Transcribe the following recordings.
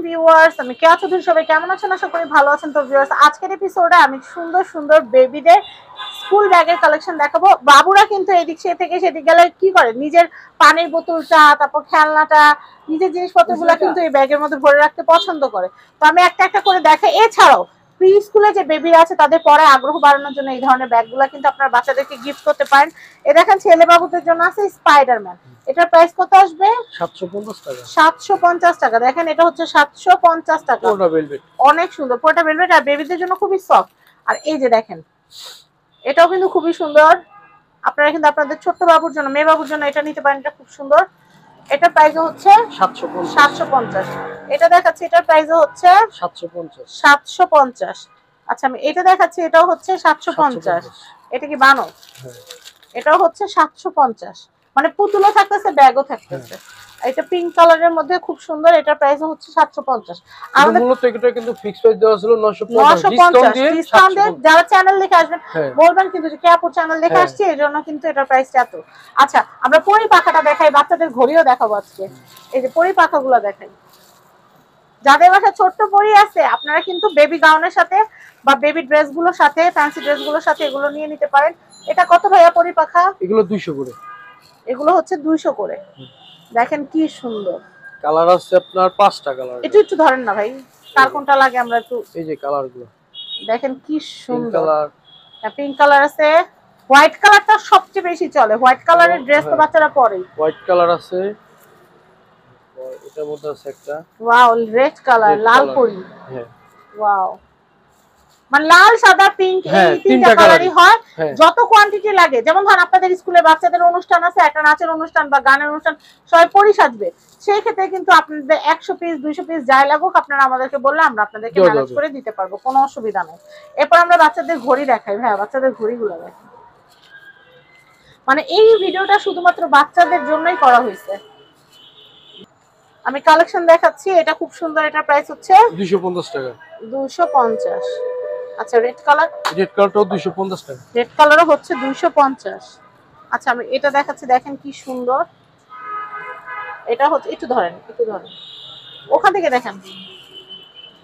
Viewers, আমি কেয়া চৌধুরী। সবাই কেমন আছেন? আশা করি ভালো আছেন। তো ভিউয়ার্স, আজকের এপিসোডে আমি সুন্দর সুন্দর বেবিদের স্কুল ব্যাগের কালেকশন দেখাবো। বাবুরা কিন্তু এদিক থেকে সেদিক গেলে কি করে, নিজের পানির বোতলটা, তারপর খেলনাটা, নিজের জিনিসপত্রগুলো কিন্তু এই ব্যাগের মধ্যে ভরে রাখতে পছন্দ করে। তো আমি একটা একটা করে দেখাই। এছাড়াও প্রি স্কুলে যে বেবিরা আছে তাদের পরে আগ্রহ বাড়ানোর জন্য এই ধরনের ব্যাগগুলো কিন্তু আপনার বাচ্চাদেরকে গিফট করতে পারেন। এ দেখেন, ছেলে বাবুদের জন্য আছে স্পাইডারম্যান। এটার প্রাইস কত আসবে? 750 টাকা। 750 টাকা। দেখেন, এটা হচ্ছে 750 টাকা। পোর্টা ভেলভেট, অনেক সুন্দর পোর্টা ভেলভেট, আর বেবিদের জন্য খুবই সফট। আর এই যে দেখেন, এটাও কিন্তু খুবই সুন্দর। আপনারা কিন্তু আপনাদের ছোট্ট বাবুর জন্য, মেয়ে বাবুর জন্য এটা নিতে পারেন। এটা খুব সুন্দর। এটা প্রাইস হচ্ছে 750। এটা দেখাচ্ছি, এটার প্রাইস হচ্ছে 750। আচ্ছা, আমি এটা দেখাচ্ছি, এটাও হচ্ছে 750। এটা কি বানো? এটাও হচ্ছে 750। মানে পুতুলও থাকতেছে, ব্যাগও থাকতেছে। এটা পিঙ্ক কালারের মধ্যে খুব সুন্দর। এটার প্রাইস হচ্ছে 750। আমাদের মূলত এটা কিন্তু ফিক্স প্রাইস দেওয়া ছিল 950। ডিসকাউন্ট দিয়ে যারা চ্যানেল দেখে আসবেন বলবেন কিন্তু যে কেয়াপুর চ্যানেল দেখে আসছি, এজন্য কিন্তু এটার প্রাইসটা এত। আচ্ছা, আমরা পরি পাখাটা দেখাই, বাচ্চাদের ঘড়িও দেখাবো আজকে। এই যে পরি পাখাগুলো দেখাই। যাদের বাসায় ছোট্ট পরি আছে, আপনারা কিন্তু বেবি গাউনের সাথে বা বেবি ড্রেসগুলোর সাথে, ফ্যান্সি ড্রেসগুলোর সাথে এগুলো নিয়ে নিতে পারেন। এটা কত ভাইয়া পরি পাখা? এগুলো 200 করে। এগুলো হচ্ছে 200 করে। দেখেন কি সুন্দর। কালার আছে আপনার 5টা কালার। একটু ধরেন না ভাই, কার কোনটা লাগে আমরা একটু। এই যে কালারগুলো দেখেন কি সুন্দর। কালার, পিঙ্ক কালার আছে, হোয়াইট কালারটা সবচেয়ে বেশি চলে। হোয়াইট কালারের ড্রেস তো বাচ্চারা পরে। হোয়াইট কালার আছে, এটার মধ্যে আছে একটা ওয়াও, রেড কালার, লাল পরি। হ্যাঁ, ওয়াও। মানে লাল, সাদা, পিঙ্ক, এই তিনটা কালারই হয়। যত কোয়ান্টিটি লাগে, যেমন ধর আপনাদের স্কুলে বাচ্চাদের অনুষ্ঠান আছে, একটা নাচের অনুষ্ঠান বা গানের অনুষ্ঠান, সবাই পরি সাজবে, সেই ক্ষেত্রে কিন্তু আপনাদের 100 পিস 200 পিস যাই লাগুক, আপনারা আমাদেরকে বললে আমরা আপনাদেরকে ম্যানেজ করে দিতে পারবো, কোনো অসুবিধা নেই। এরপর আমরা বাচ্চাদের ঘড়ি দেখাই। ভাই, বাচ্চাদের ঘড়িগুলো দেখেন। মানে এই ভিডিওটা শুধুমাত্র বাচ্চাদের জন্যই করা হয়েছে। আমি কালেকশন দেখাচ্ছি। এটা খুব সুন্দর। এটার প্রাইস হচ্ছে 250 টাকা। 250। আচ্ছা, রেড কালারটাও 250 টাকা। রেড কালারও হচ্ছে 250। আচ্ছা, আমি এটা দেখাচ্ছি। দেখেন কি সুন্দর। এটা হচ্ছে, একটু ধরেন ওখান থেকে দেখেন।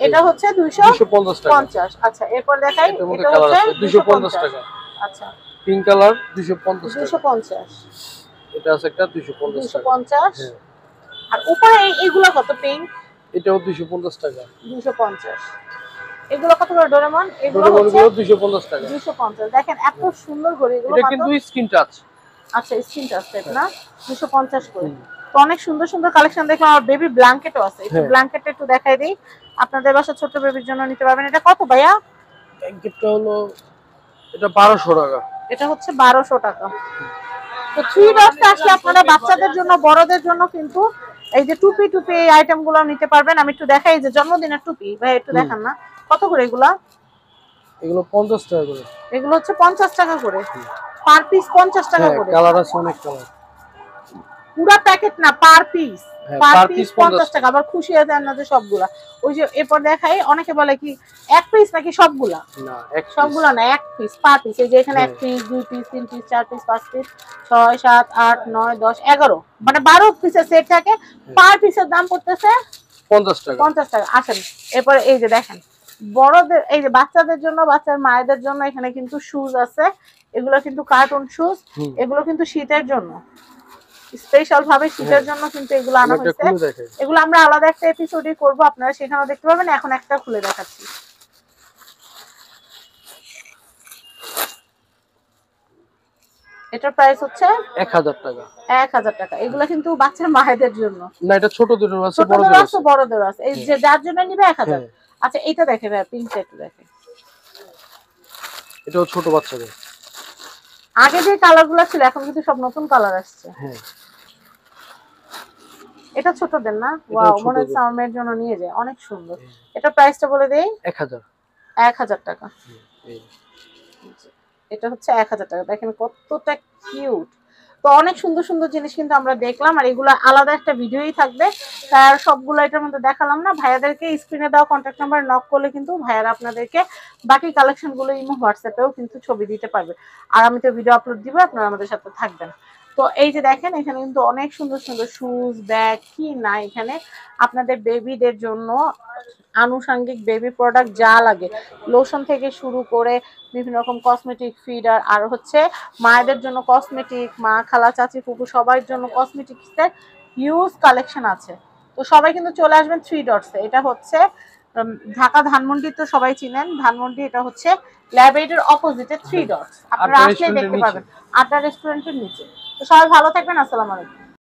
এটা হচ্ছে 250। আচ্ছা, এরপর দেখাই। এটা হচ্ছে 250 টাকা। আচ্ছা, পিঙ্ক কালার 250। এটা আছে একটা 250। আর উপরে এইগুলো কত? পিঙ্ক, এটাও 250 টাকা। 250। এগুলো কত করে ডোরেমন? এগুলো হচ্ছে 250 টাকা। 250। দেখেন এত সুন্দর ঘড়ি এগুলো। এটা কিন্তু স্ক্রিন টাচ। আচ্ছা, স্ক্রিন টাচ টাইপ না? 250 করে। তো অনেক সুন্দর সুন্দর কালেকশন দেখলাম। আর বেবি ব্ল্যাঙ্কেটও আছে। একটু ব্ল্যাঙ্কেটটা একটু দেখাই দেই। আপনাদের বাসা ছোট বেবির জন্য নিতে পারবেন। এটা কত ভাইয়া? ব্ল্যাঙ্কেটটা হলো এটা 1200 টাকা। এটা হচ্ছে 1200 টাকা। তো থ্রি ডটস আসলে আপনারা বাচ্চাদের জন্য, বড়দের জন্য কিন্তু এই যে টুপি এই আইটেমগুলো নিতে পারবেন। আমি একটু দেখাই। যে জন্মদিনের টুপি ভাই, একটু দেখান না কত করে এগুলা? এগুলো 50 টাকা করে। এগুলো হচ্ছে 50 টাকা করে। পার পিস 50 টাকা করে। কালার আছে অনেক কালার। পুরো প্যাকেট না, পার পিস। পার পিস 50 টাকা। আবার খুশি হয়ে যান না যে সবগুলা। ওই যে এরপর দেখাই, অনেকে বলে কি এক পিস নাকি সবগুলা? না, সবগুলা না, এক পিস, পার পিস। এই যে এখানে এক piece, 2 piece, 3 piece, 4 piece, 5 piece, 6 7 8 9 10 11, মানে 12 পিসের সেট থাকে। পার পিসের দাম পড়তেছে 50 টাকা। 50 টাকা। আসেন এরপরে এই যে দেখেন, বড়দের, এই যে বাচ্চাদের জন্য, বাচ্চার মায়েদের জন্য এখানে কিন্তু শুজ আছে। এগুলো কিন্তু কার্টুন শুজ। এগুলো কিন্তু শীতের জন্য, স্পেশাল ভাবে শীতের জন্য কিন্তু এগুলো আনা হয়েছে। এগুলো আমরা আলাদা একটা এপিসোডই করব, আপনারা সেখানেও দেখতে পাবেন। এখন একটা খুলে দেখাচ্ছি। এটার প্রাইস হচ্ছে 1000 টাকা। 1000 টাকা। এগুলো কিন্তু বাচ্চার মায়েদের জন্য না, এটা ছোটদের আছে, বড়দের আছে। এই যে যার জন্য নিবে 1000। আচ্ছা, এইটা দেখে ভাই, পিঙ্কটা একটু দেখে। এটাও ছোট বাচ্চাদের। আগে যে কালারগুলো ছিল এখন কিন্তু সব নতুন কালার আসছে। এটা ছোটদের না? ওয়াও, মনে হচ্ছে আমার মেয়ের জন্য নিয়ে যায়। অনেক সুন্দর। এটা প্রাইসটা বলে দেই। 1000 টাকা। এটা হচ্ছে 1000 টাকা। দেখেন কতটা কিউট। তো অনেক সুন্দর সুন্দর জিনিস কিন্তু আমরা দেখলাম। আর এগুলো আলাদা একটা ভিডিওই থাকবে, তার সবগুলো এটার মধ্যে দেখালাম না। ভাইয়াদেরকে স্ক্রিনে দেওয়া কন্ট্যাক্ট নাম্বার নক করলে কিন্তু ভাইয়ারা আপনাদেরকে বাকি কালেকশনগুলো ইমো হোয়াটসঅ্যাপেও কিন্তু ছবি দিতে পারবে। আর আমি তো ভিডিও আপলোড দিব, আপনারা আমাদের সাথে থাকবেন। তো তো এই যে দেখেন এখানে কিন্তু অনেক সুন্দর সুন্দর শুজ ব্যাগ কি না এখানে আপনাদের বেবিদের জন্য আনুষঙ্গিক বেবি প্রোডাক্ট যা লাগে লোশন থেকে শুরু করে বিভিন্ন রকম কসমেটিক ফিডার আর হচ্ছে মায়েদের জন্য কসমেটিক মা খালা চাচি ফুপু সবার জন্য কসমেটিক্সের হিউজ কালেকশন আছে। তো সবাই কিন্তু চলে আসবেন 3 ডটসে। এটা হচ্ছে ঢাকা ধানমন্ডি তো সবাই চিনেন, ধানমন্ডি এটা হচ্ছে ল্যাব এইডের অপোজিটে 3 ডটস। আপনারা আসলে দেখতে পাবেন আড্ডা রেস্টুরেন্টের নিচে। তো সবাই ভালো থাকবেন, আসসালামু আলাইকুম।